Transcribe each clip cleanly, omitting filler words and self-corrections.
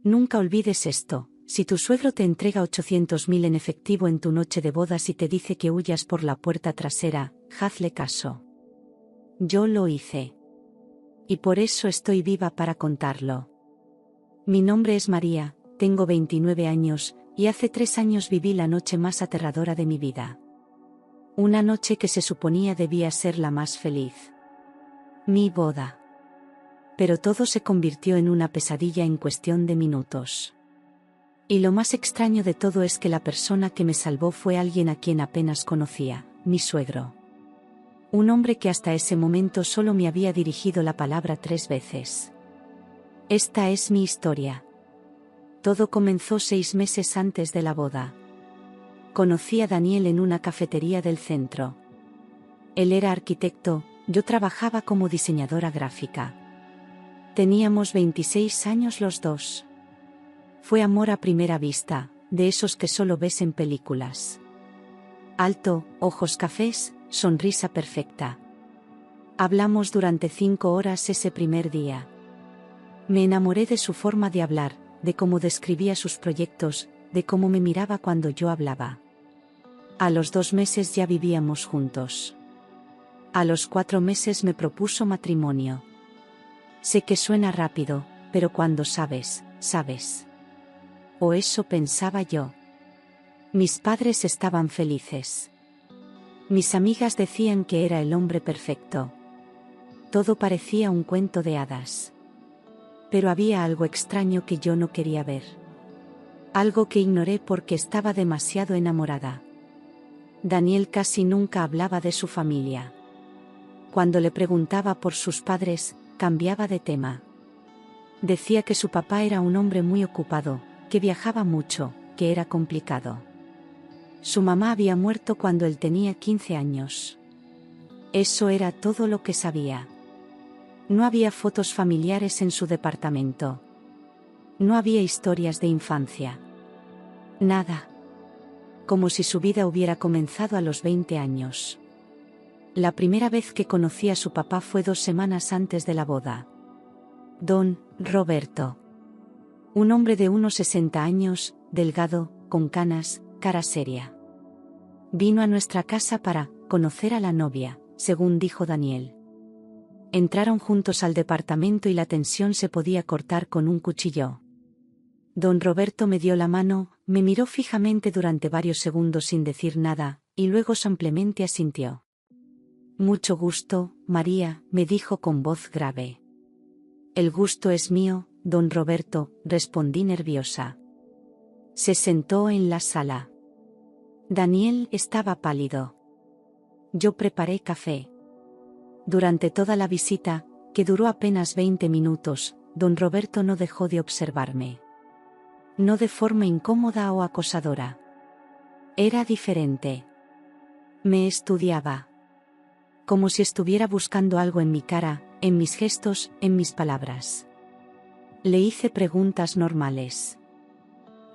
Nunca olvides esto: si tu suegro te entrega 800.000 en efectivo en tu noche de bodas y te dice que huyas por la puerta trasera, hazle caso. Yo lo hice. Y por eso estoy viva para contarlo. Mi nombre es María, tengo 29 años, y hace 3 años viví la noche más aterradora de mi vida. Una noche que se suponía debía ser la más feliz. Mi boda. Pero todo se convirtió en una pesadilla en cuestión de minutos. Y lo más extraño de todo es que la persona que me salvó fue alguien a quien apenas conocía, mi suegro. Un hombre que hasta ese momento solo me había dirigido la palabra 3 veces. Esta es mi historia. Todo comenzó 6 meses antes de la boda. Conocí a Daniel en una cafetería del centro. Él era arquitecto, yo trabajaba como diseñadora gráfica. Teníamos 26 años los dos. Fue amor a primera vista, de esos que solo ves en películas. Alto, ojos cafés, sonrisa perfecta. Hablamos durante 5 horas ese primer día. Me enamoré de su forma de hablar, de cómo describía sus proyectos, de cómo me miraba cuando yo hablaba. A los 2 meses ya vivíamos juntos. A los 4 meses me propuso matrimonio. Sé que suena rápido, pero cuando sabes, sabes. O eso pensaba yo. Mis padres estaban felices. Mis amigas decían que era el hombre perfecto. Todo parecía un cuento de hadas. Pero había algo extraño que yo no quería ver. Algo que ignoré porque estaba demasiado enamorada. Daniel casi nunca hablaba de su familia. Cuando le preguntaba por sus padres, cambiaba de tema. Decía que su papá era un hombre muy ocupado, que viajaba mucho, que era complicado. Su mamá había muerto cuando él tenía 15 años. Eso era todo lo que sabía. No había fotos familiares en su departamento. No había historias de infancia. Nada. Como si su vida hubiera comenzado a los 20 años. La primera vez que conocí a su papá fue 2 semanas antes de la boda. Don Roberto. Un hombre de unos 60 años, delgado, con canas, cara seria. Vino a nuestra casa para conocer a la novia, según dijo Daniel. Entraron juntos al departamento y la tensión se podía cortar con un cuchillo. Don Roberto me dio la mano, me miró fijamente durante varios segundos sin decir nada, y luego simplemente asintió. Mucho gusto, María, me dijo con voz grave. El gusto es mío, don Roberto, respondí nerviosa. Se sentó en la sala. Daniel estaba pálido. Yo preparé café. Durante toda la visita, que duró apenas 20 minutos, don Roberto no dejó de observarme. No de forma incómoda o acosadora. Era diferente. Me estudiaba. Como si estuviera buscando algo en mi cara, en mis gestos, en mis palabras. Le hice preguntas normales.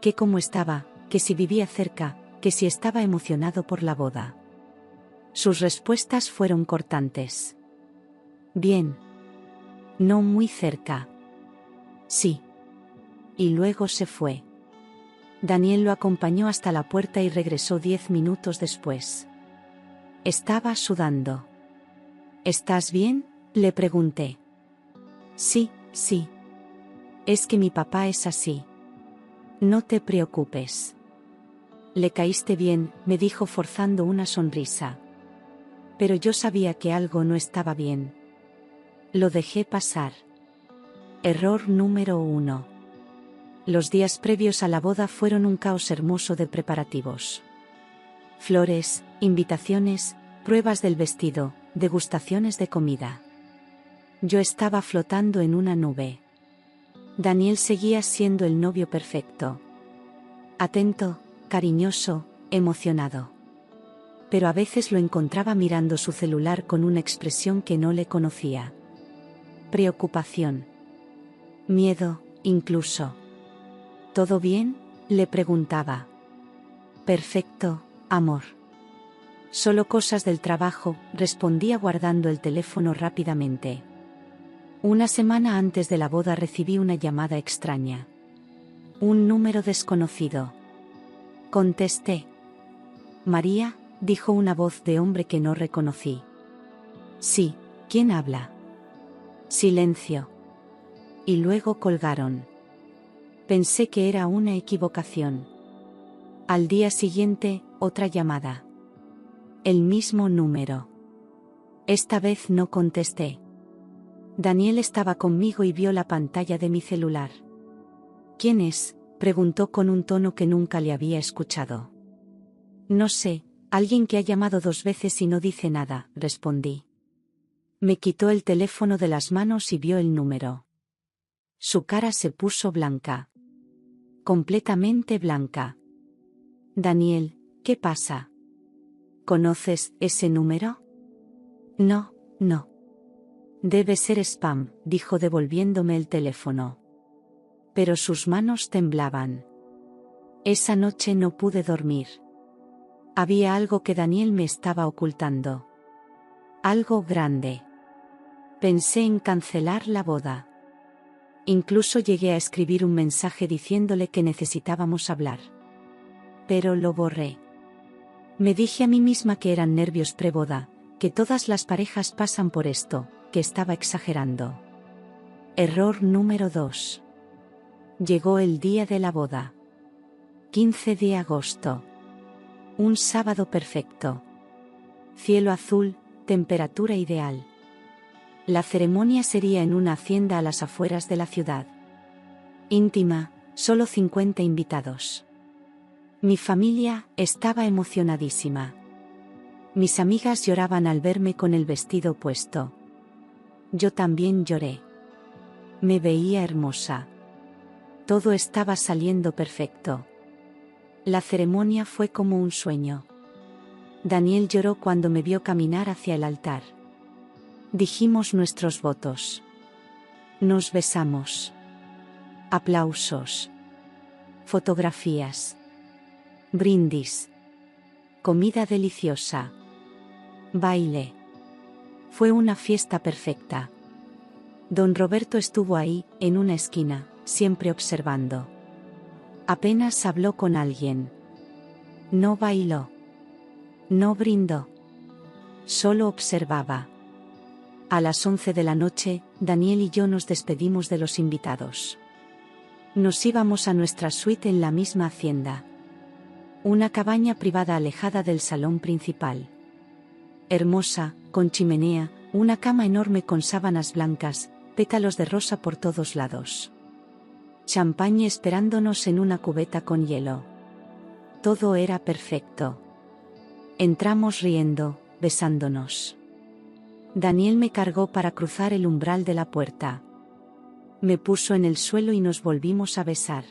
Que cómo estaba, que si vivía cerca, que si estaba emocionado por la boda. Sus respuestas fueron cortantes. Bien. No muy cerca. Sí. Y luego se fue. Daniel lo acompañó hasta la puerta y regresó 10 minutos después. Estaba sudando. ¿Estás bien?, le pregunté. Sí, sí. Es que mi papá es así. No te preocupes. Le caíste bien, me dijo forzando una sonrisa. Pero yo sabía que algo no estaba bien. Lo dejé pasar. Error número 1. Los días previos a la boda fueron un caos hermoso de preparativos. Flores, invitaciones, pruebas del vestido, degustaciones de comida. Yo estaba flotando en una nube. Daniel seguía siendo el novio perfecto. Atento, cariñoso, emocionado. Pero a veces lo encontraba mirando su celular con una expresión que no le conocía. Preocupación. Miedo, incluso. ¿Todo bien?, le preguntaba. Perfecto, amor. Solo cosas del trabajo, respondía guardando el teléfono rápidamente. Una semana antes de la boda recibí una llamada extraña. Un número desconocido. Contesté. María, dijo una voz de hombre que no reconocí. Sí, ¿quién habla? Silencio. Y luego colgaron. Pensé que era una equivocación. Al día siguiente, otra llamada. El mismo número. Esta vez no contesté. Daniel estaba conmigo y vio la pantalla de mi celular. ¿Quién es?, preguntó con un tono que nunca le había escuchado. No sé, alguien que ha llamado 2 veces y no dice nada, respondí. Me quitó el teléfono de las manos y vio el número. Su cara se puso blanca. Completamente blanca. Daniel, ¿qué pasa? ¿Conoces ese número? No, no. Debe ser spam, dijo devolviéndome el teléfono. Pero sus manos temblaban. Esa noche no pude dormir. Había algo que Daniel me estaba ocultando. Algo grande. Pensé en cancelar la boda. Incluso llegué a escribir un mensaje diciéndole que necesitábamos hablar. Pero lo borré. Me dije a mí misma que eran nervios preboda, que todas las parejas pasan por esto, que estaba exagerando. Error número 2. Llegó el día de la boda. 15 de agosto. Un sábado perfecto. Cielo azul, temperatura ideal. La ceremonia sería en una hacienda a las afueras de la ciudad. Íntima, solo 50 invitados. Mi familia estaba emocionadísima. Mis amigas lloraban al verme con el vestido puesto. Yo también lloré. Me veía hermosa. Todo estaba saliendo perfecto. La ceremonia fue como un sueño. Daniel lloró cuando me vio caminar hacia el altar. Dijimos nuestros votos. Nos besamos. Aplausos. Fotografías. Brindis. Comida deliciosa. Baile. Fue una fiesta perfecta. Don Roberto estuvo ahí, en una esquina, siempre observando. Apenas habló con alguien. No bailó. No brindó. Solo observaba. A las 11 de la noche, Daniel y yo nos despedimos de los invitados. Nos íbamos a nuestra suite en la misma hacienda. Una cabaña privada alejada del salón principal. Hermosa, con chimenea, una cama enorme con sábanas blancas, pétalos de rosa por todos lados. Champagne esperándonos en una cubeta con hielo. Todo era perfecto. Entramos riendo, besándonos. Daniel me cargó para cruzar el umbral de la puerta. Me puso en el suelo y nos volvimos a besar.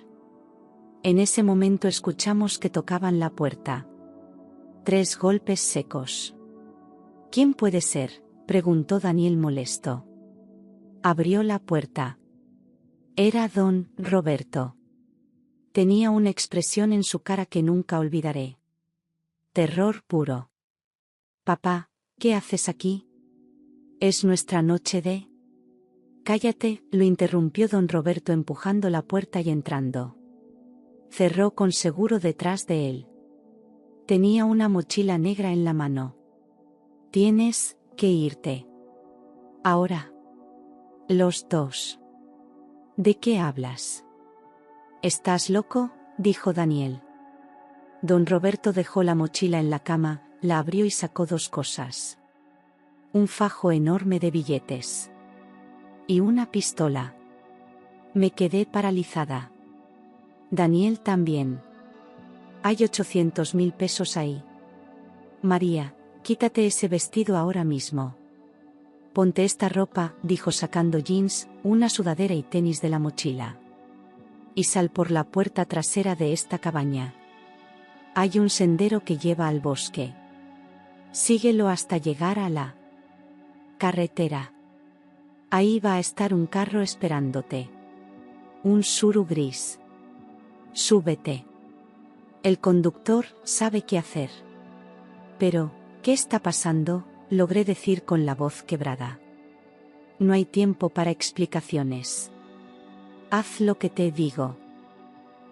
En ese momento escuchamos que tocaban la puerta. 3 golpes secos. ¿Quién puede ser?, preguntó Daniel molesto. Abrió la puerta. Era don Roberto. Tenía una expresión en su cara que nunca olvidaré. Terror puro. Papá, ¿qué haces aquí? ¿Es nuestra noche de...? Cállate, lo interrumpió don Roberto empujando la puerta y entrando. Cerró con seguro detrás de él. Tenía una mochila negra en la mano. Tienes que irte. Ahora. Los dos. ¿De qué hablas? ¿Estás loco?, dijo Daniel. Don Roberto dejó la mochila en la cama, la abrió y sacó 2 cosas. Un fajo enorme de billetes. Y una pistola. Me quedé paralizada. Daniel también. Hay 800.000 pesos ahí. María, quítate ese vestido ahora mismo. Ponte esta ropa, dijo sacando jeans, una sudadera y tenis de la mochila. Y sal por la puerta trasera de esta cabaña. Hay un sendero que lleva al bosque. Síguelo hasta llegar a la carretera. Ahí va a estar un carro esperándote. Un Suru gris. Súbete. El conductor sabe qué hacer. Pero, ¿qué está pasando?, logré decir con la voz quebrada. No hay tiempo para explicaciones. Haz lo que te digo.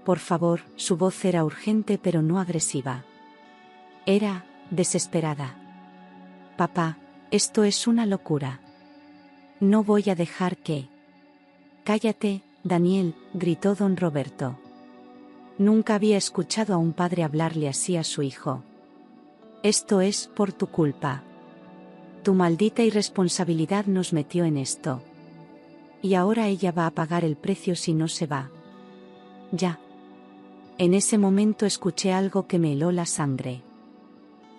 Por favor, su voz era urgente pero no agresiva. Era desesperada. Papá, esto es una locura. No voy a dejar que... Cállate, Daniel, gritó don Roberto. Nunca había escuchado a un padre hablarle así a su hijo. Esto es por tu culpa. Tu maldita irresponsabilidad nos metió en esto. Y ahora ella va a pagar el precio si no se va. Ya. En ese momento escuché algo que me heló la sangre.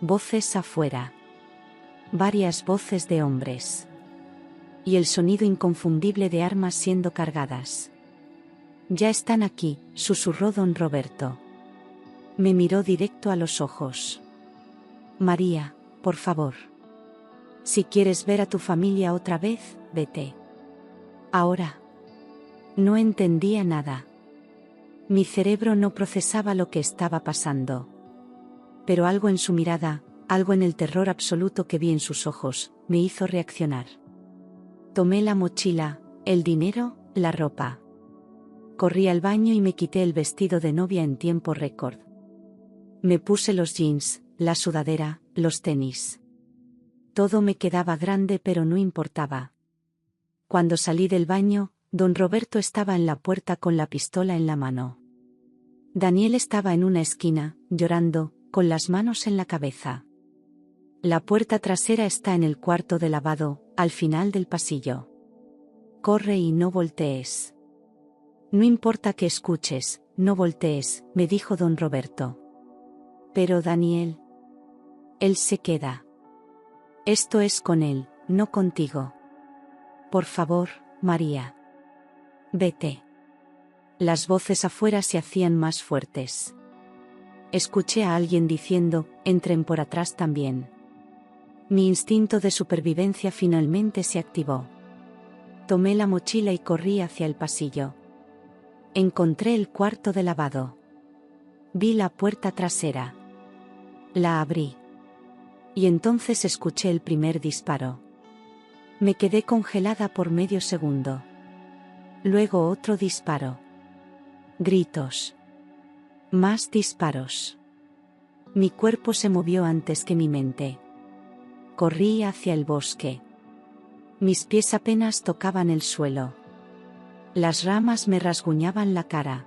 Voces afuera. Varias voces de hombres. Y el sonido inconfundible de armas siendo cargadas. Ya están aquí, susurró don Roberto. Me miró directo a los ojos. María, por favor. Si quieres ver a tu familia otra vez, vete. Ahora. No entendía nada. Mi cerebro no procesaba lo que estaba pasando. Pero algo en su mirada, algo en el terror absoluto que vi en sus ojos, me hizo reaccionar. Tomé la mochila, el dinero, la ropa. Corrí al baño y me quité el vestido de novia en tiempo récord. Me puse los jeans, la sudadera, los tenis. Todo me quedaba grande pero no importaba. Cuando salí del baño, don Roberto estaba en la puerta con la pistola en la mano. Daniel estaba en una esquina, llorando, con las manos en la cabeza. La puerta trasera está en el cuarto de lavado, al final del pasillo. Corre y no voltees. No importa que escuches, no voltees, me dijo don Roberto. Pero Daniel. Él se queda. Esto es con él, no contigo. Por favor, María. Vete. Las voces afuera se hacían más fuertes. Escuché a alguien diciendo, entren por atrás también. Mi instinto de supervivencia finalmente se activó. Tomé la mochila y corrí hacia el pasillo. Encontré el cuarto de lavado. Vi la puerta trasera. La abrí. Y entonces escuché el primer disparo. Me quedé congelada por medio segundo. Luego otro disparo. Gritos. Más disparos. Mi cuerpo se movió antes que mi mente. Corrí hacia el bosque. Mis pies apenas tocaban el suelo. Las ramas me rasguñaban la cara.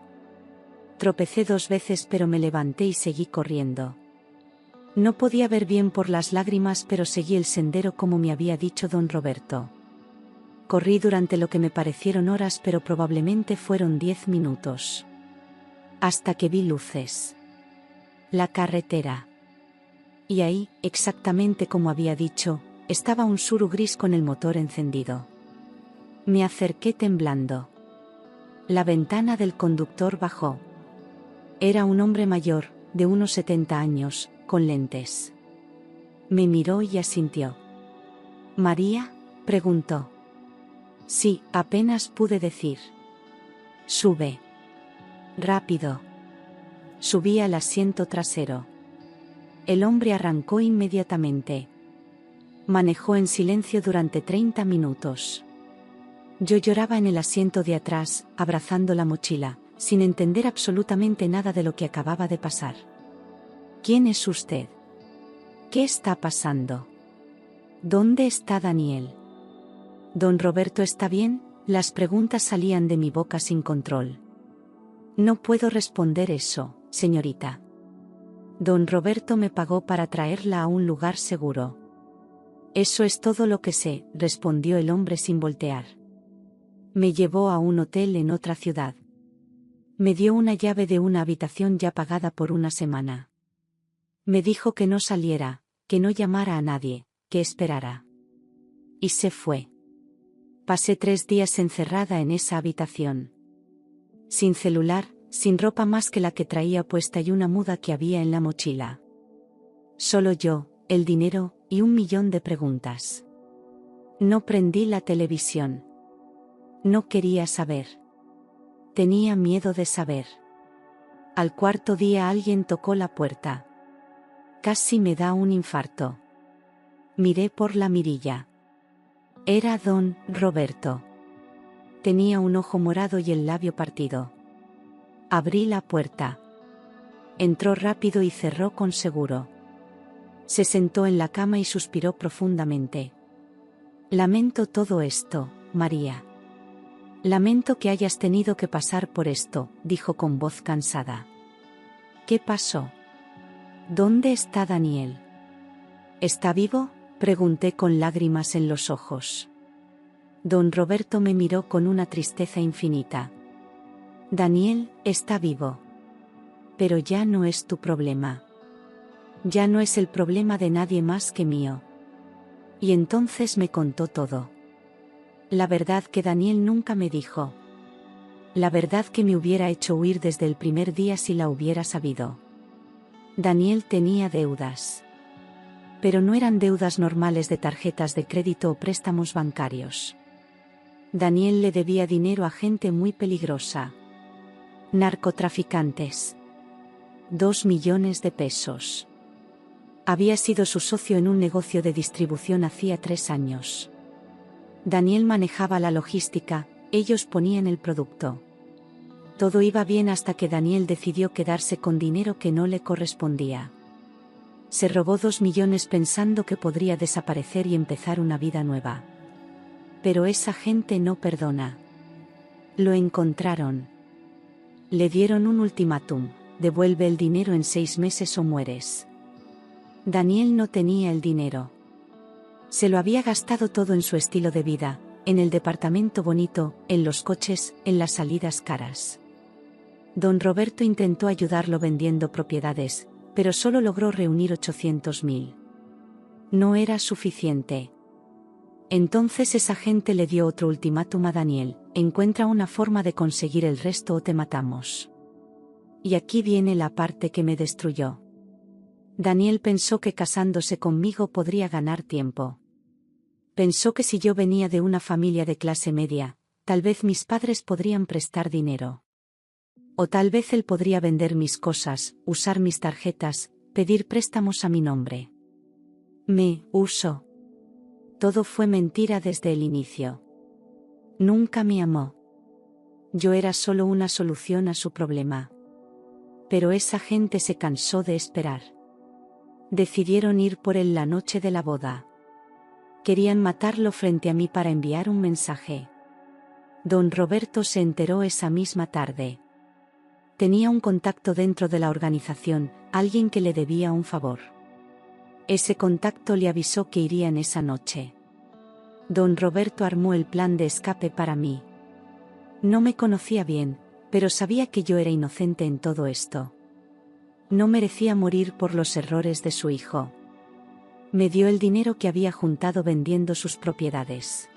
Tropecé 2 veces pero me levanté y seguí corriendo. No podía ver bien por las lágrimas pero seguí el sendero como me había dicho don Roberto. Corrí durante lo que me parecieron horas pero probablemente fueron 10 minutos. Hasta que vi luces. La carretera. Y ahí, exactamente como había dicho, estaba un Suru gris con el motor encendido. Me acerqué temblando. La ventana del conductor bajó. Era un hombre mayor, de unos 70 años, con lentes. Me miró y asintió. ¿María?, preguntó. Sí, apenas pude decir. Sube. Rápido. Subí al asiento trasero. El hombre arrancó inmediatamente. Manejó en silencio durante 30 minutos. Yo lloraba en el asiento de atrás, abrazando la mochila, sin entender absolutamente nada de lo que acababa de pasar. ¿Quién es usted? ¿Qué está pasando? ¿Dónde está Daniel? ¿Don Roberto está bien? Las preguntas salían de mi boca sin control. No puedo responder eso, señorita. Don Roberto me pagó para traerla a un lugar seguro. Eso es todo lo que sé, respondió el hombre sin voltear. Me llevó a un hotel en otra ciudad. Me dio una llave de una habitación ya pagada por una semana. Me dijo que no saliera, que no llamara a nadie, que esperara. Y se fue. Pasé 3 días encerrada en esa habitación. Sin celular, sin ropa más que la que traía puesta y una muda que había en la mochila. Solo yo, el dinero, y 1.000.000 de preguntas. No prendí la televisión. No quería saber. Tenía miedo de saber. Al 4.º día alguien tocó la puerta. Casi me da un infarto. Miré por la mirilla. Era don Roberto. Tenía un ojo morado y el labio partido. Abrí la puerta. Entró rápido y cerró con seguro. Se sentó en la cama y suspiró profundamente. Lamento todo esto, María. Lamento que hayas tenido que pasar por esto, dijo con voz cansada. ¿Qué pasó? ¿Dónde está Daniel? ¿Está vivo?, pregunté con lágrimas en los ojos. Don Roberto me miró con una tristeza infinita. Daniel está vivo. Pero ya no es tu problema. Ya no es el problema de nadie más que mío. Y entonces me contó todo. La verdad que Daniel nunca me dijo. La verdad que me hubiera hecho huir desde el primer día si la hubiera sabido. Daniel tenía deudas. Pero no eran deudas normales de tarjetas de crédito o préstamos bancarios. Daniel le debía dinero a gente muy peligrosa. Narcotraficantes. 2 millones de pesos. Había sido su socio en un negocio de distribución hacía 3 años. Daniel manejaba la logística, ellos ponían el producto. Todo iba bien hasta que Daniel decidió quedarse con dinero que no le correspondía. Se robó 2 millones pensando que podría desaparecer y empezar una vida nueva. Pero esa gente no perdona. Lo encontraron. Le dieron un ultimátum: devuelve el dinero en 6 meses o mueres. Daniel no tenía el dinero. Se lo había gastado todo en su estilo de vida, en el departamento bonito, en los coches, en las salidas caras. Don Roberto intentó ayudarlo vendiendo propiedades, pero solo logró reunir 800.000. No era suficiente. Entonces esa gente le dio otro ultimátum a Daniel: encuentra una forma de conseguir el resto o te matamos. Y aquí viene la parte que me destruyó. Daniel pensó que casándose conmigo podría ganar tiempo. Pensó que si yo venía de una familia de clase media, tal vez mis padres podrían prestar dinero. O tal vez él podría vender mis cosas, usar mis tarjetas, pedir préstamos a mi nombre. Me usó. Todo fue mentira desde el inicio. Nunca me amó. Yo era solo una solución a su problema. Pero esa gente se cansó de esperar. Decidieron ir por él la noche de la boda. Querían matarlo frente a mí para enviar un mensaje. Don Roberto se enteró esa misma tarde. Tenía un contacto dentro de la organización, alguien que le debía un favor. Ese contacto le avisó que irían esa noche. Don Roberto armó el plan de escape para mí. No me conocía bien, pero sabía que yo era inocente en todo esto. No merecía morir por los errores de su hijo. Me dio el dinero que había juntado vendiendo sus propiedades.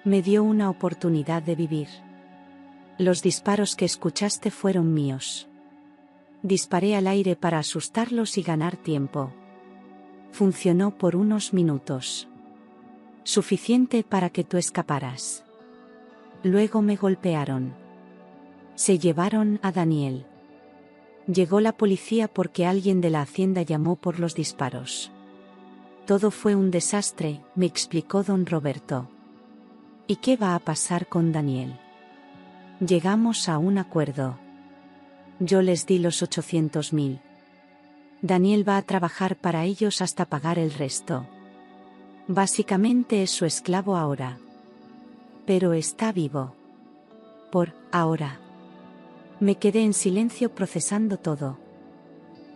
Me dio una oportunidad de vivir. Los disparos que escuchaste fueron míos. Disparé al aire para asustarlos y ganar tiempo. Funcionó por unos minutos. Suficiente para que tú escaparas. Luego me golpearon. Se llevaron a Daniel. Llegó la policía porque alguien de la hacienda llamó por los disparos. Todo fue un desastre, me explicó don Roberto. ¿Y qué va a pasar con Daniel? Llegamos a un acuerdo. Yo les di los 800.000. Daniel va a trabajar para ellos hasta pagar el resto. Básicamente es su esclavo ahora. Pero está vivo. Por ahora. Me quedé en silencio procesando todo.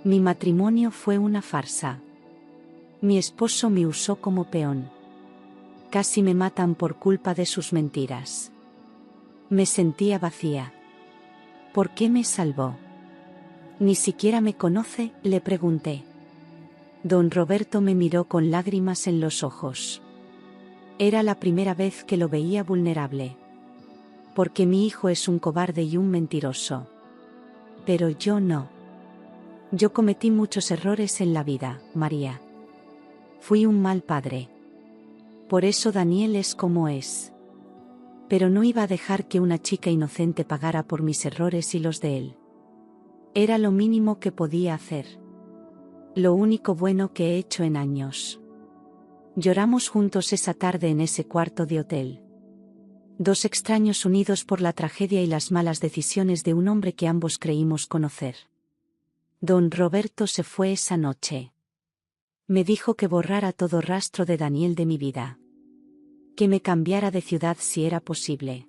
Mi matrimonio fue una farsa. Mi esposo me usó como peón. Casi me matan por culpa de sus mentiras. Me sentía vacía. ¿Por qué me salvó? Ni siquiera me conoce, le pregunté. Don Roberto me miró con lágrimas en los ojos. Era la primera vez que lo veía vulnerable. Porque mi hijo es un cobarde y un mentiroso. Pero yo no. Yo cometí muchos errores en la vida, María. Fui un mal padre. Por eso Daniel es como es. Pero no iba a dejar que una chica inocente pagara por mis errores y los de él. Era lo mínimo que podía hacer. Lo único bueno que he hecho en años. Lloramos juntos esa tarde en ese cuarto de hotel. Dos extraños unidos por la tragedia y las malas decisiones de un hombre que ambos creímos conocer. Don Roberto se fue esa noche. Me dijo que borrara todo rastro de Daniel de mi vida. Que me cambiara de ciudad si era posible.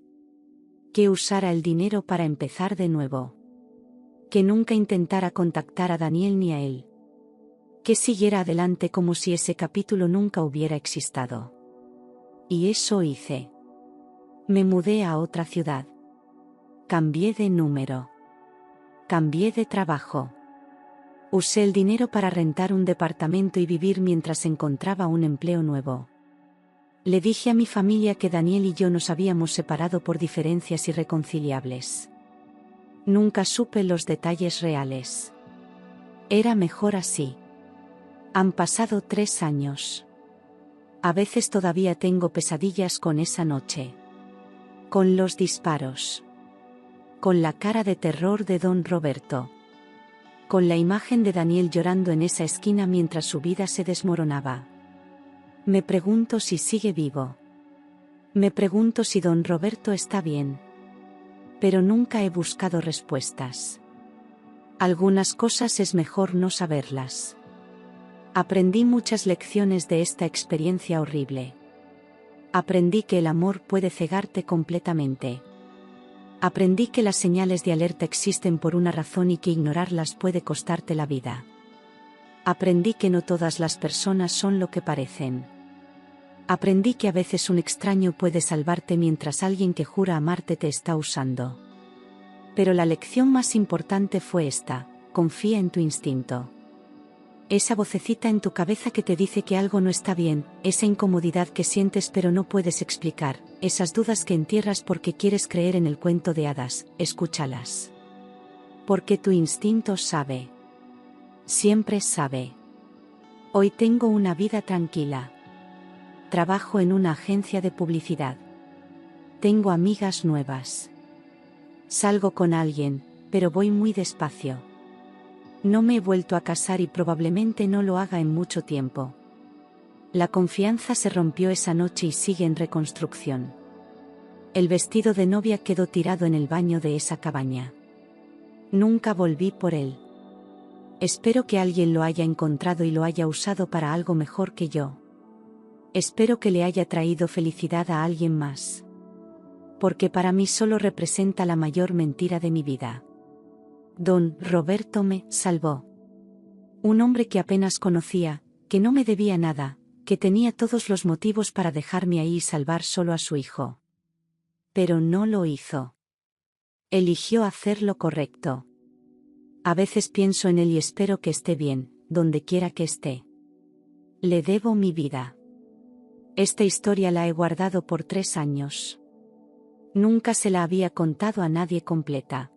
Que usara el dinero para empezar de nuevo. Que nunca intentara contactar a Daniel ni a él. Que siguiera adelante como si ese capítulo nunca hubiera existido. Y eso hice. Me mudé a otra ciudad. Cambié de número. Cambié de trabajo. Usé el dinero para rentar un departamento y vivir mientras encontraba un empleo nuevo. Le dije a mi familia que Daniel y yo nos habíamos separado por diferencias irreconciliables. Nunca supe los detalles reales. Era mejor así. Han pasado 3 años. A veces todavía tengo pesadillas con esa noche. Con los disparos. Con la cara de terror de don Roberto. Con la imagen de Daniel llorando en esa esquina mientras su vida se desmoronaba. Me pregunto si sigue vivo. Me pregunto si don Roberto está bien. Pero nunca he buscado respuestas. Algunas cosas es mejor no saberlas. Aprendí muchas lecciones de esta experiencia horrible. Aprendí que el amor puede cegarte completamente. Aprendí que las señales de alerta existen por una razón y que ignorarlas puede costarte la vida. Aprendí que no todas las personas son lo que parecen. Aprendí que a veces un extraño puede salvarte mientras alguien que jura amarte te está usando. Pero la lección más importante fue esta: confía en tu instinto. Esa vocecita en tu cabeza que te dice que algo no está bien, esa incomodidad que sientes pero no puedes explicar, esas dudas que entierras porque quieres creer en el cuento de hadas, escúchalas. Porque tu instinto sabe. Siempre sabe. Hoy tengo una vida tranquila. Trabajo en una agencia de publicidad. Tengo amigas nuevas. Salgo con alguien, pero voy muy despacio. No me he vuelto a casar y probablemente no lo haga en mucho tiempo. La confianza se rompió esa noche y sigue en reconstrucción. El vestido de novia quedó tirado en el baño de esa cabaña. Nunca volví por él. Espero que alguien lo haya encontrado y lo haya usado para algo mejor que yo. Espero que le haya traído felicidad a alguien más. Porque para mí solo representa la mayor mentira de mi vida. Don Roberto me salvó. Un hombre que apenas conocía, que no me debía nada, que tenía todos los motivos para dejarme ahí y salvar solo a su hijo. Pero no lo hizo. Eligió hacer lo correcto. A veces pienso en él y espero que esté bien, donde quiera que esté. Le debo mi vida. Esta historia la he guardado por 3 años. Nunca se la había contado a nadie completa.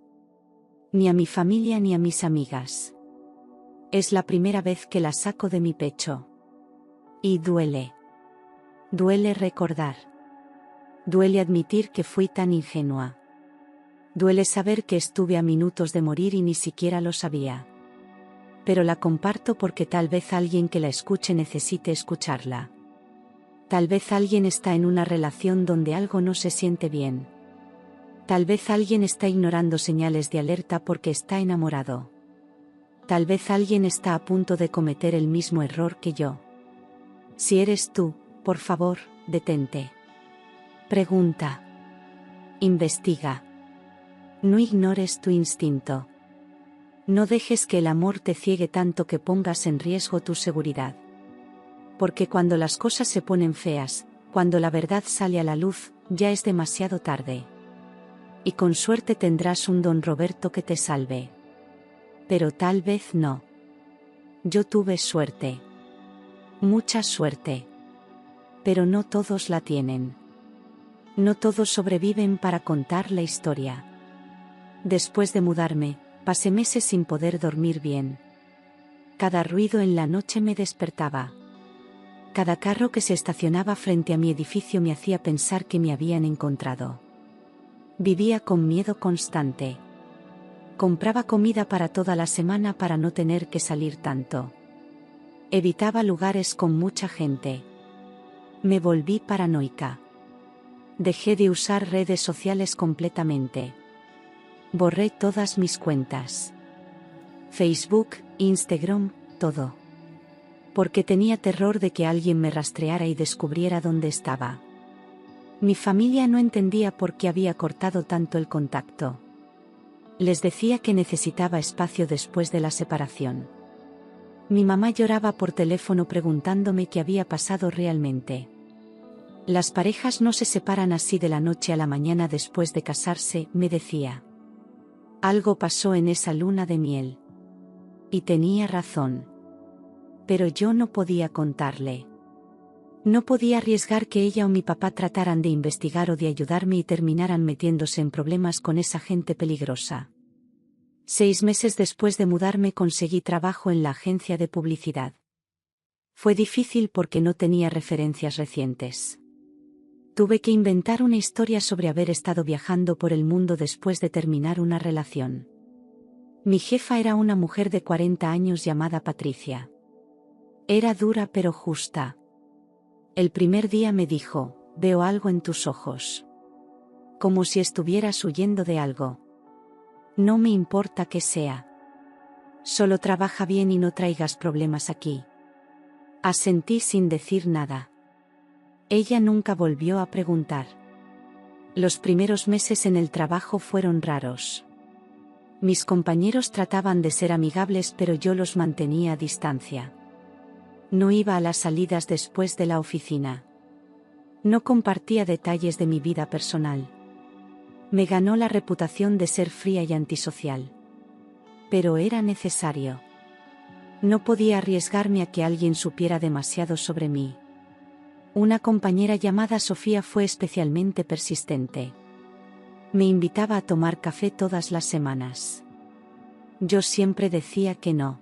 Ni a mi familia ni a mis amigas. Es la primera vez que la saco de mi pecho. Y duele. Duele recordar. Duele admitir que fui tan ingenua. Duele saber que estuve a minutos de morir y ni siquiera lo sabía. Pero la comparto porque tal vez alguien que la escuche necesite escucharla. Tal vez alguien está en una relación donde algo no se siente bien. Tal vez alguien está ignorando señales de alerta porque está enamorado. Tal vez alguien está a punto de cometer el mismo error que yo. Si eres tú, por favor, detente. Pregunta. Investiga. No ignores tu instinto. No dejes que el amor te ciegue tanto que pongas en riesgo tu seguridad. Porque cuando las cosas se ponen feas, cuando la verdad sale a la luz, ya es demasiado tarde. Y con suerte tendrás un don Roberto que te salve. Pero tal vez no. Yo tuve suerte. Mucha suerte. Pero no todos la tienen. No todos sobreviven para contar la historia. Después de mudarme, pasé meses sin poder dormir bien. Cada ruido en la noche me despertaba. Cada carro que se estacionaba frente a mi edificio me hacía pensar que me habían encontrado. Vivía con miedo constante. Compraba comida para toda la semana para no tener que salir tanto. Evitaba lugares con mucha gente. Me volví paranoica. Dejé de usar redes sociales completamente. Borré todas mis cuentas. Facebook, Instagram, todo. Porque tenía terror de que alguien me rastreara y descubriera dónde estaba. Mi familia no entendía por qué había cortado tanto el contacto. Les decía que necesitaba espacio después de la separación. Mi mamá lloraba por teléfono preguntándome qué había pasado realmente. Las parejas no se separan así de la noche a la mañana después de casarse, me decía. Algo pasó en esa luna de miel. Y tenía razón. Pero yo no podía contarle. No podía arriesgar que ella o mi papá trataran de investigar o de ayudarme y terminaran metiéndose en problemas con esa gente peligrosa. 6 meses después de mudarme conseguí trabajo en la agencia de publicidad. Fue difícil porque no tenía referencias recientes. Tuve que inventar una historia sobre haber estado viajando por el mundo después de terminar una relación. Mi jefa era una mujer de 40 años llamada Patricia. Era dura pero justa. El primer día me dijo, veo algo en tus ojos. Como si estuvieras huyendo de algo. No me importa qué sea. Solo trabaja bien y no traigas problemas aquí. Asentí sin decir nada. Ella nunca volvió a preguntar. Los primeros meses en el trabajo fueron raros. Mis compañeros trataban de ser amigables pero yo los mantenía a distancia. No iba a las salidas después de la oficina. No compartía detalles de mi vida personal. Me ganó la reputación de ser fría y antisocial. Pero era necesario. No podía arriesgarme a que alguien supiera demasiado sobre mí. Una compañera llamada Sofía fue especialmente persistente. Me invitaba a tomar café todas las semanas. Yo siempre decía que no.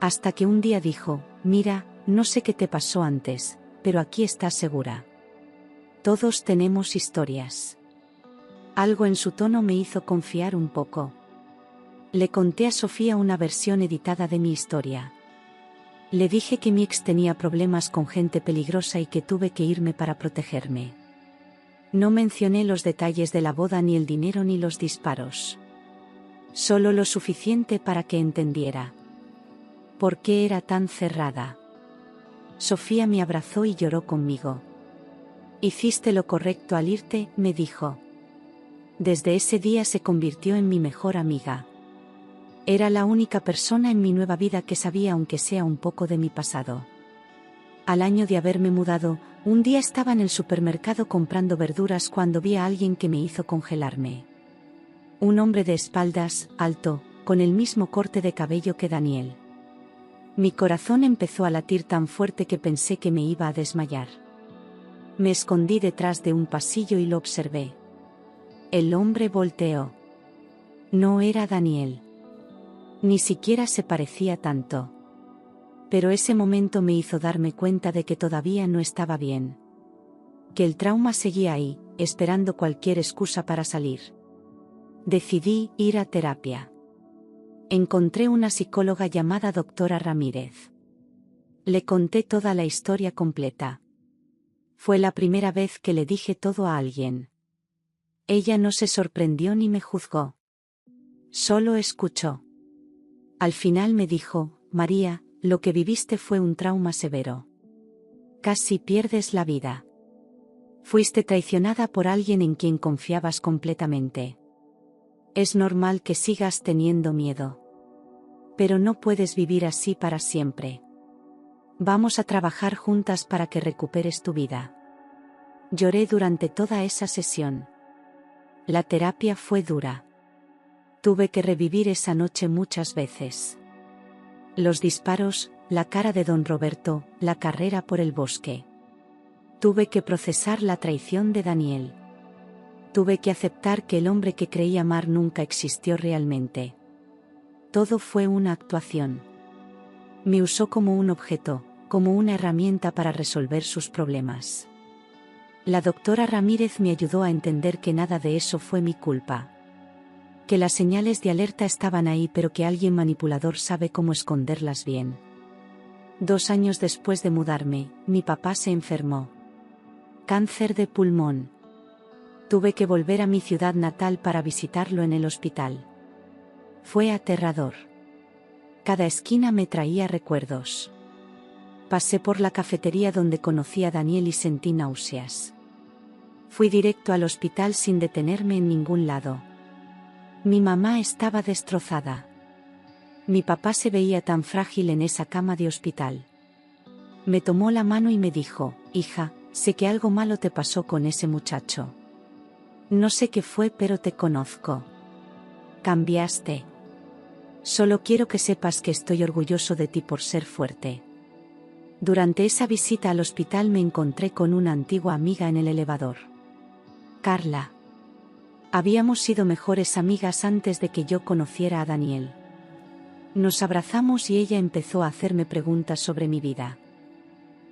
Hasta que un día dijo, mira, no sé qué te pasó antes, pero aquí estás segura. Todos tenemos historias. Algo en su tono me hizo confiar un poco. Le conté a Sofía una versión editada de mi historia. Le dije que mi ex tenía problemas con gente peligrosa y que tuve que irme para protegerme. No mencioné los detalles de la boda ni el dinero ni los disparos. Solo lo suficiente para que entendiera. ¿Por qué era tan cerrada? Sofía me abrazó y lloró conmigo. Hiciste lo correcto al irte, me dijo. Desde ese día se convirtió en mi mejor amiga. Era la única persona en mi nueva vida que sabía aunque sea un poco de mi pasado. Al año de haberme mudado, un día estaba en el supermercado comprando verduras cuando vi a alguien que me hizo congelarme. Un hombre de espaldas, alto, con el mismo corte de cabello que Daniel. Mi corazón empezó a latir tan fuerte que pensé que me iba a desmayar. Me escondí detrás de un pasillo y lo observé. El hombre volteó. No era Daniel. Ni siquiera se parecía tanto. Pero ese momento me hizo darme cuenta de que todavía no estaba bien. Que el trauma seguía ahí, esperando cualquier excusa para salir. Decidí ir a terapia. Encontré una psicóloga llamada doctora Ramírez. Le conté toda la historia completa. Fue la primera vez que le dije todo a alguien. Ella no se sorprendió ni me juzgó. Solo escuchó. Al final me dijo, María, lo que viviste fue un trauma severo. Casi pierdes la vida. Fuiste traicionada por alguien en quien confiabas completamente. Es normal que sigas teniendo miedo. Pero no puedes vivir así para siempre. Vamos a trabajar juntas para que recuperes tu vida. Lloré durante toda esa sesión. La terapia fue dura. Tuve que revivir esa noche muchas veces. Los disparos, la cara de don Roberto, la carrera por el bosque. Tuve que procesar la traición de Daniel. Tuve que aceptar que el hombre que creí amar nunca existió realmente. Todo fue una actuación. Me usó como un objeto, como una herramienta para resolver sus problemas. La doctora Ramírez me ayudó a entender que nada de eso fue mi culpa. Que las señales de alerta estaban ahí pero que alguien manipulador sabe cómo esconderlas bien. 2 años después de mudarme, mi papá se enfermó. Cáncer de pulmón. Tuve que volver a mi ciudad natal para visitarlo en el hospital. Fue aterrador. Cada esquina me traía recuerdos. Pasé por la cafetería donde conocí a Daniel y sentí náuseas. Fui directo al hospital sin detenerme en ningún lado. Mi mamá estaba destrozada. Mi papá se veía tan frágil en esa cama de hospital. Me tomó la mano y me dijo: hija, sé que algo malo te pasó con ese muchacho. No sé qué fue, pero te conozco. Cambiaste. Solo quiero que sepas que estoy orgulloso de ti por ser fuerte. Durante esa visita al hospital me encontré con una antigua amiga en el elevador. Carla. Habíamos sido mejores amigas antes de que yo conociera a Daniel. Nos abrazamos y ella empezó a hacerme preguntas sobre mi vida.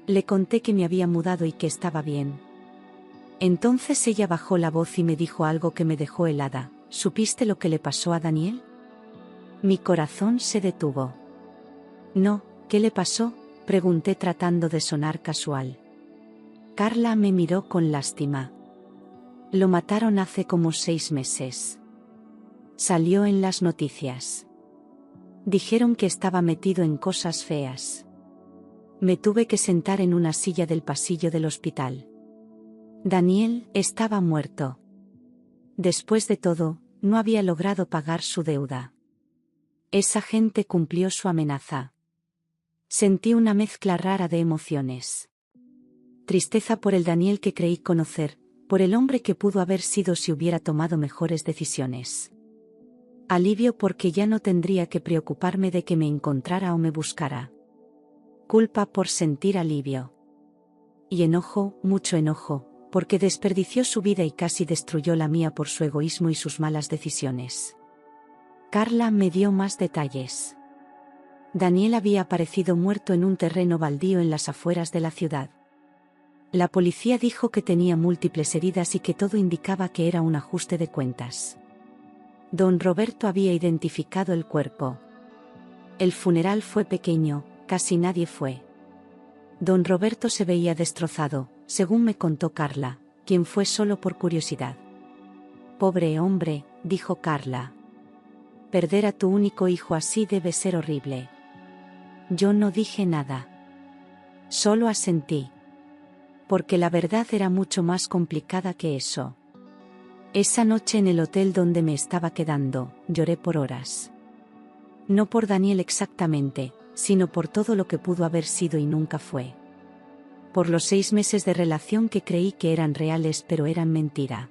Le conté que me había mudado y que estaba bien. Entonces ella bajó la voz y me dijo algo que me dejó helada. ¿Supiste lo que le pasó a Daniel? Mi corazón se detuvo. No, ¿qué le pasó?, pregunté tratando de sonar casual. Carla me miró con lástima. Lo mataron hace como 6 meses. Salió en las noticias. Dijeron que estaba metido en cosas feas. Me tuve que sentar en una silla del pasillo del hospital. Daniel estaba muerto. Después de todo, no había logrado pagar su deuda. Esa gente cumplió su amenaza. Sentí una mezcla rara de emociones. Tristeza por el Daniel que creí conocer, por el hombre que pudo haber sido si hubiera tomado mejores decisiones. Alivio porque ya no tendría que preocuparme de que me encontrara o me buscara. Culpa por sentir alivio. Y enojo, mucho enojo, porque desperdició su vida y casi destruyó la mía por su egoísmo y sus malas decisiones. Carla me dio más detalles. Daniel había aparecido muerto en un terreno baldío en las afueras de la ciudad. La policía dijo que tenía múltiples heridas y que todo indicaba que era un ajuste de cuentas. Don Roberto había identificado el cuerpo. El funeral fue pequeño, casi nadie fue. Don Roberto se veía destrozado, según me contó Carla, quien fue solo por curiosidad. Pobre hombre, dijo Carla. Perder a tu único hijo así debe ser horrible. Yo no dije nada. Solo asentí. Porque la verdad era mucho más complicada que eso. Esa noche en el hotel donde me estaba quedando, lloré por horas. No por Daniel exactamente, sino por todo lo que pudo haber sido y nunca fue. Por los 6 meses de relación que creí que eran reales pero eran mentira.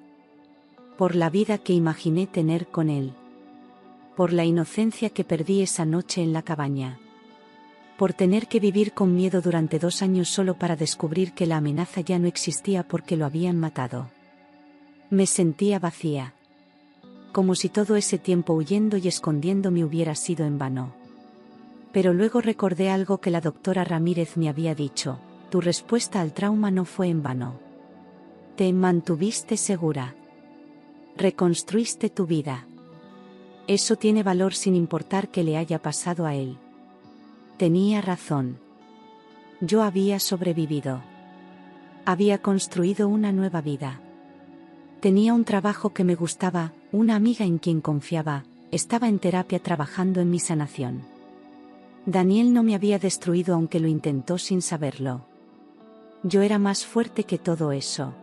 Por la vida que imaginé tener con él. Por la inocencia que perdí esa noche en la cabaña. Por tener que vivir con miedo durante 2 años solo para descubrir que la amenaza ya no existía porque lo habían matado. Me sentía vacía. Como si todo ese tiempo huyendo y escondiéndome hubiera sido en vano. Pero luego recordé algo que la doctora Ramírez me había dicho: tu respuesta al trauma no fue en vano. Te mantuviste segura. Reconstruiste tu vida. Eso tiene valor sin importar qué le haya pasado a él. Tenía razón. Yo había sobrevivido. Había construido una nueva vida. Tenía un trabajo que me gustaba, una amiga en quien confiaba, estaba en terapia trabajando en mi sanación. Daniel no me había destruido aunque lo intentó sin saberlo. Yo era más fuerte que todo eso.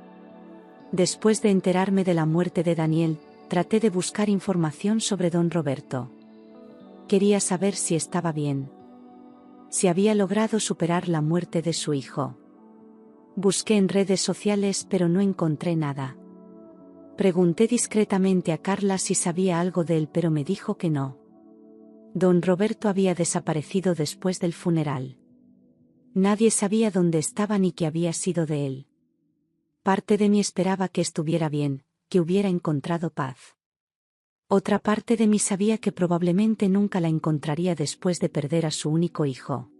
Después de enterarme de la muerte de Daniel, traté de buscar información sobre don Roberto. Quería saber si estaba bien. Si había logrado superar la muerte de su hijo. Busqué en redes sociales pero no encontré nada. Pregunté discretamente a Carla si sabía algo de él pero me dijo que no. Don Roberto había desaparecido después del funeral. Nadie sabía dónde estaba ni qué había sido de él. Parte de mí esperaba que estuviera bien, que hubiera encontrado paz. Otra parte de mí sabía que probablemente nunca la encontraría después de perder a su único hijo.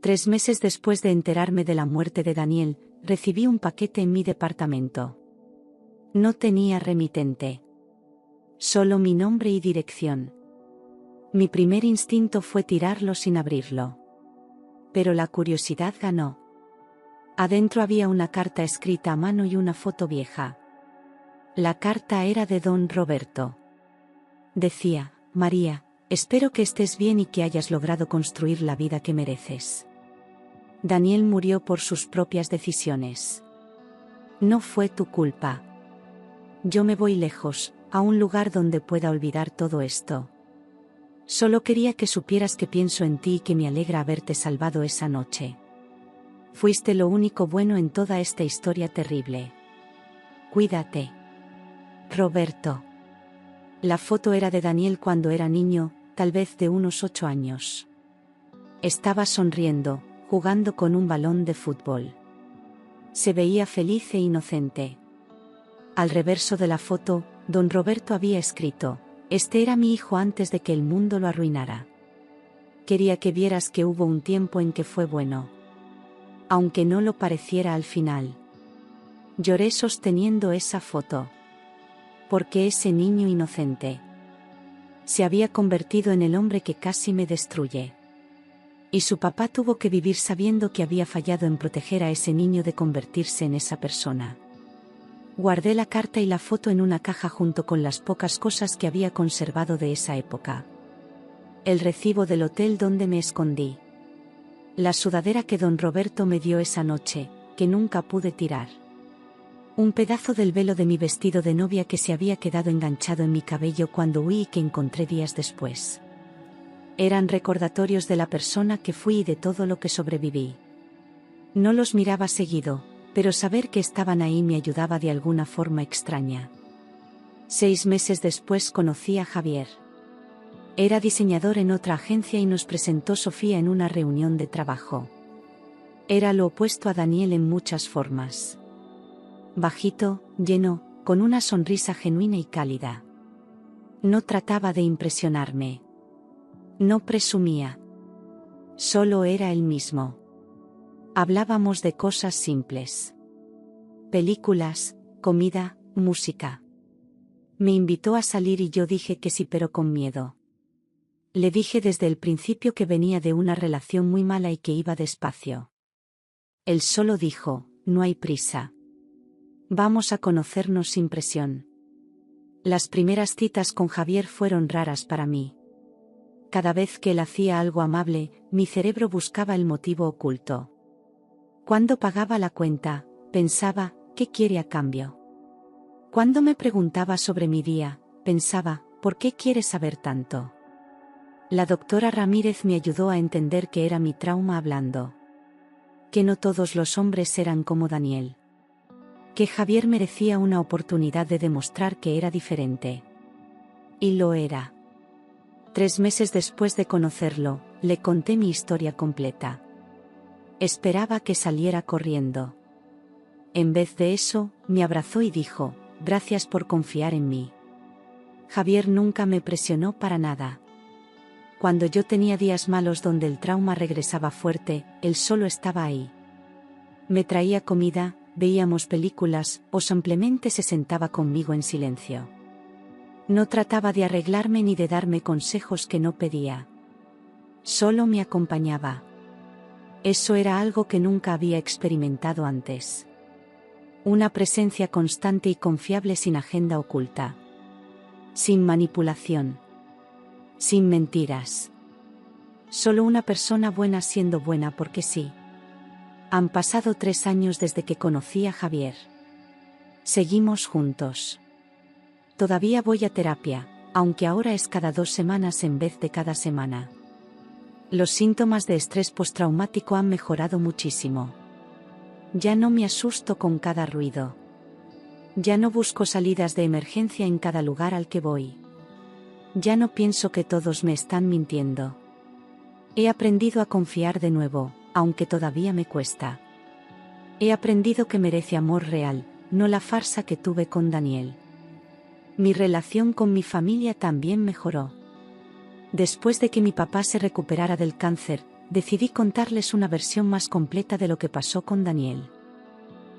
3 meses después de enterarme de la muerte de Daniel, recibí un paquete en mi departamento. No tenía remitente. Solo mi nombre y dirección. Mi primer instinto fue tirarlo sin abrirlo. Pero la curiosidad ganó. Adentro había una carta escrita a mano y una foto vieja. La carta era de don Roberto. Decía: María, espero que estés bien y que hayas logrado construir la vida que mereces. Daniel murió por sus propias decisiones. No fue tu culpa. Yo me voy lejos, a un lugar donde pueda olvidar todo esto. Solo quería que supieras que pienso en ti y que me alegra haberte salvado esa noche. Fuiste lo único bueno en toda esta historia terrible. Cuídate. Roberto. La foto era de Daniel cuando era niño, tal vez de unos 8 años. Estaba sonriendo, jugando con un balón de fútbol. Se veía feliz e inocente. Al reverso de la foto, don Roberto había escrito: este era mi hijo antes de que el mundo lo arruinara. Quería que vieras que hubo un tiempo en que fue bueno. Aunque no lo pareciera al final. Lloré sosteniendo esa foto. Porque ese niño inocente se había convertido en el hombre que casi me destruye. Y su papá tuvo que vivir sabiendo que había fallado en proteger a ese niño de convertirse en esa persona. Guardé la carta y la foto en una caja junto con las pocas cosas que había conservado de esa época. El recibo del hotel donde me escondí. La sudadera que don Roberto me dio esa noche, que nunca pude tirar. Un pedazo del velo de mi vestido de novia que se había quedado enganchado en mi cabello cuando huí y que encontré días después. Eran recordatorios de la persona que fui y de todo lo que sobreviví. No los miraba seguido, pero saber que estaban ahí me ayudaba de alguna forma extraña. 6 meses después conocí a Javier. Era diseñador en otra agencia y nos presentó Sofía en una reunión de trabajo. Era lo opuesto a Daniel en muchas formas. Bajito, lleno, con una sonrisa genuina y cálida. No trataba de impresionarme. No presumía. Solo era él mismo. Hablábamos de cosas simples. Películas, comida, música. Me invitó a salir y yo dije que sí, pero con miedo. Le dije desde el principio que venía de una relación muy mala y que iba despacio. Él solo dijo: no hay prisa. Vamos a conocernos sin presión. Las primeras citas con Javier fueron raras para mí. Cada vez que él hacía algo amable, mi cerebro buscaba el motivo oculto. Cuando pagaba la cuenta, pensaba: ¿qué quiere a cambio? Cuando me preguntaba sobre mi día, pensaba: ¿por qué quiere saber tanto? La doctora Ramírez me ayudó a entender que era mi trauma hablando. Que no todos los hombres eran como Daniel. Que Javier merecía una oportunidad de demostrar que era diferente. Y lo era. 3 meses después de conocerlo, le conté mi historia completa. Esperaba que saliera corriendo. En vez de eso, me abrazó y dijo: gracias por confiar en mí. Javier nunca me presionó para nada. Cuando yo tenía días malos donde el trauma regresaba fuerte, él solo estaba ahí. Me traía comida, veíamos películas, o simplemente se sentaba conmigo en silencio. No trataba de arreglarme ni de darme consejos que no pedía. Solo me acompañaba. Eso era algo que nunca había experimentado antes. Una presencia constante y confiable sin agenda oculta. Sin manipulación. Sin mentiras. Solo una persona buena siendo buena porque sí. Han pasado 3 años desde que conocí a Javier. Seguimos juntos. Todavía voy a terapia, aunque ahora es cada 2 semanas en vez de cada semana. Los síntomas de estrés postraumático han mejorado muchísimo. Ya no me asusto con cada ruido. Ya no busco salidas de emergencia en cada lugar al que voy. Ya no pienso que todos me están mintiendo. He aprendido a confiar de nuevo, aunque todavía me cuesta. He aprendido que merece amor real, no la farsa que tuve con Daniel. Mi relación con mi familia también mejoró. Después de que mi papá se recuperara del cáncer, decidí contarles una versión más completa de lo que pasó con Daniel.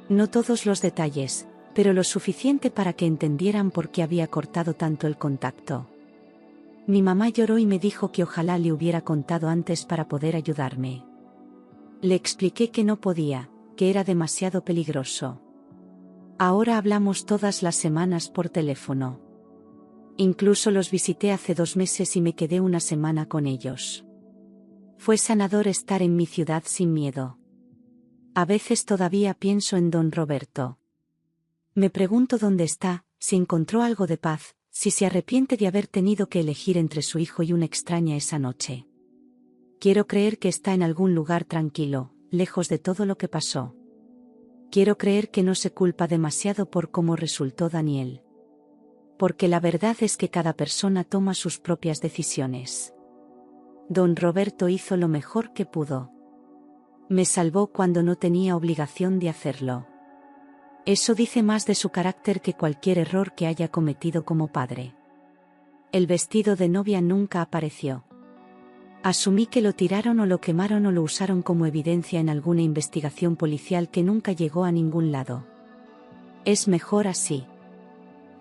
No todos los detalles, pero lo suficiente para que entendieran por qué había cortado tanto el contacto. Mi mamá lloró y me dijo que ojalá le hubiera contado antes para poder ayudarme. Le expliqué que no podía, que era demasiado peligroso. Ahora hablamos todas las semanas por teléfono. Incluso los visité hace 2 meses y me quedé una semana con ellos. Fue sanador estar en mi ciudad sin miedo. A veces todavía pienso en don Roberto. Me pregunto dónde está, si encontró algo de paz, si se arrepiente de haber tenido que elegir entre su hijo y una extraña esa noche. Quiero creer que está en algún lugar tranquilo, lejos de todo lo que pasó. Quiero creer que no se culpa demasiado por cómo resultó Daniel. Porque la verdad es que cada persona toma sus propias decisiones. Don Roberto hizo lo mejor que pudo. Me salvó cuando no tenía obligación de hacerlo. Eso dice más de su carácter que cualquier error que haya cometido como padre. El vestido de novia nunca apareció. Asumí que lo tiraron o lo quemaron o lo usaron como evidencia en alguna investigación policial que nunca llegó a ningún lado. Es mejor así.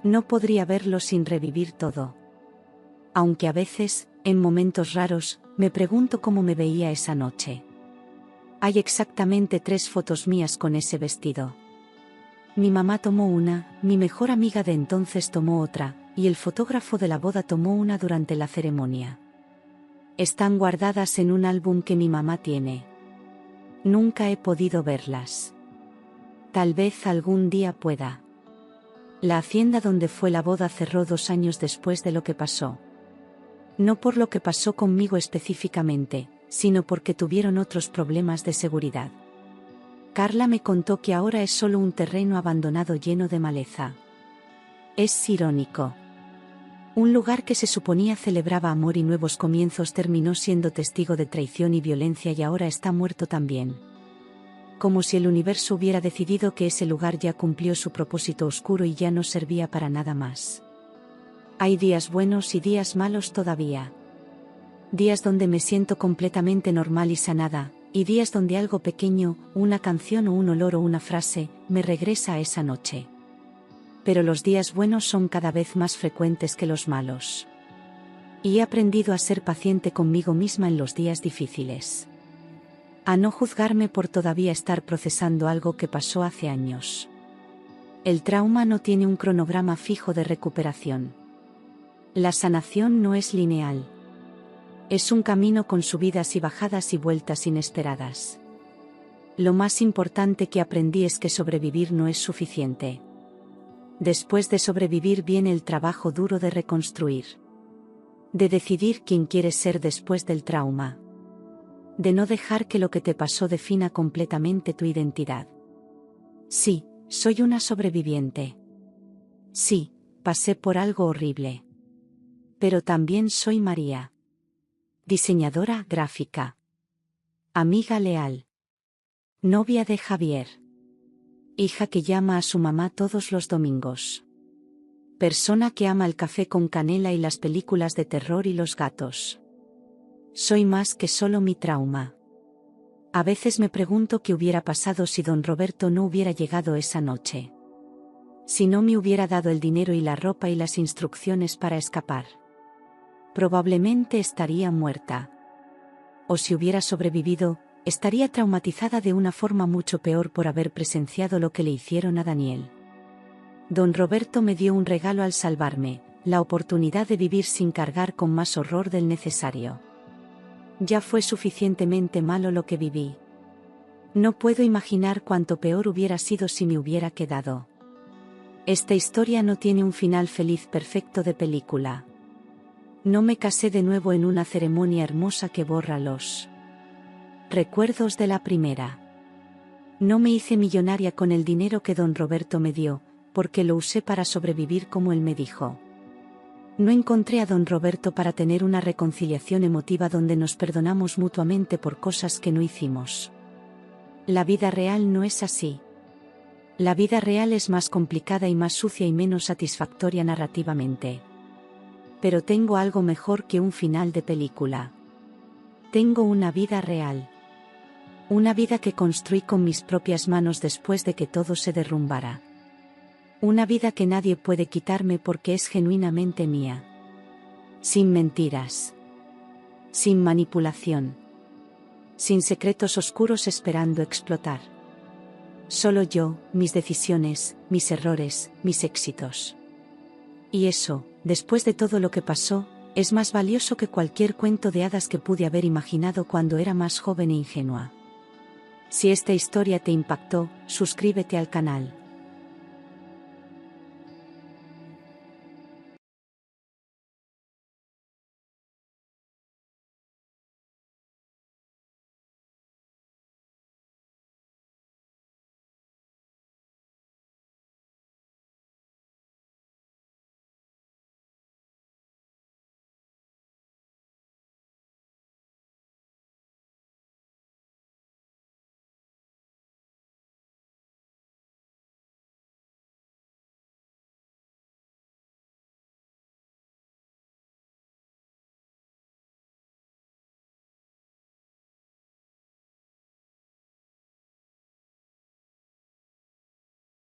No podría verlo sin revivir todo. Aunque a veces, en momentos raros, me pregunto cómo me veía esa noche. Hay exactamente 3 fotos mías con ese vestido. Mi mamá tomó una, mi mejor amiga de entonces tomó otra, y el fotógrafo de la boda tomó una durante la ceremonia. Están guardadas en un álbum que mi mamá tiene. Nunca he podido verlas. Tal vez algún día pueda. La hacienda donde fue la boda cerró 2 años después de lo que pasó. No por lo que pasó conmigo específicamente, sino porque tuvieron otros problemas de seguridad. Carla me contó que ahora es solo un terreno abandonado lleno de maleza. Es irónico. Un lugar que se suponía celebraba amor y nuevos comienzos terminó siendo testigo de traición y violencia y ahora está muerto también. Como si el universo hubiera decidido que ese lugar ya cumplió su propósito oscuro y ya no servía para nada más. Hay días buenos y días malos todavía. Días donde me siento completamente normal y sanada, y días donde algo pequeño, una canción o un olor o una frase, me regresa a esa noche. Pero los días buenos son cada vez más frecuentes que los malos. Y he aprendido a ser paciente conmigo misma en los días difíciles. A no juzgarme por todavía estar procesando algo que pasó hace años. El trauma no tiene un cronograma fijo de recuperación. La sanación no es lineal. Es un camino con subidas y bajadas y vueltas inesperadas. Lo más importante que aprendí es que sobrevivir no es suficiente. Después de sobrevivir viene el trabajo duro de reconstruir. De decidir quién quieres ser después del trauma. De no dejar que lo que te pasó defina completamente tu identidad. Sí, soy una sobreviviente. Sí, pasé por algo horrible. Pero también soy María. Diseñadora gráfica. Amiga leal. Novia de Javier. Hija que llama a su mamá todos los domingos. Persona que ama el café con canela y las películas de terror y los gatos. Soy más que solo mi trauma. A veces me pregunto qué hubiera pasado si don Roberto no hubiera llegado esa noche. Si no me hubiera dado el dinero y la ropa y las instrucciones para escapar. Probablemente estaría muerta. O si hubiera sobrevivido, estaría traumatizada de una forma mucho peor por haber presenciado lo que le hicieron a Daniel. Don Roberto me dio un regalo al salvarme, la oportunidad de vivir sin cargar con más horror del necesario. Ya fue suficientemente malo lo que viví. No puedo imaginar cuánto peor hubiera sido si me hubiera quedado. Esta historia no tiene un final feliz perfecto de película. No me casé de nuevo en una ceremonia hermosa que borra los recuerdos de la primera. No me hice millonaria con el dinero que don Roberto me dio, porque lo usé para sobrevivir como él me dijo. No encontré a don Roberto para tener una reconciliación emotiva donde nos perdonamos mutuamente por cosas que no hicimos. La vida real no es así. La vida real es más complicada y más sucia y menos satisfactoria narrativamente. Pero tengo algo mejor que un final de película. Tengo una vida real. Una vida que construí con mis propias manos después de que todo se derrumbara. Una vida que nadie puede quitarme porque es genuinamente mía. Sin mentiras. Sin manipulación. Sin secretos oscuros esperando explotar. Solo yo, mis decisiones, mis errores, mis éxitos. Y eso, después de todo lo que pasó, es más valioso que cualquier cuento de hadas que pude haber imaginado cuando era más joven e ingenua. Si esta historia te impactó, suscríbete al canal.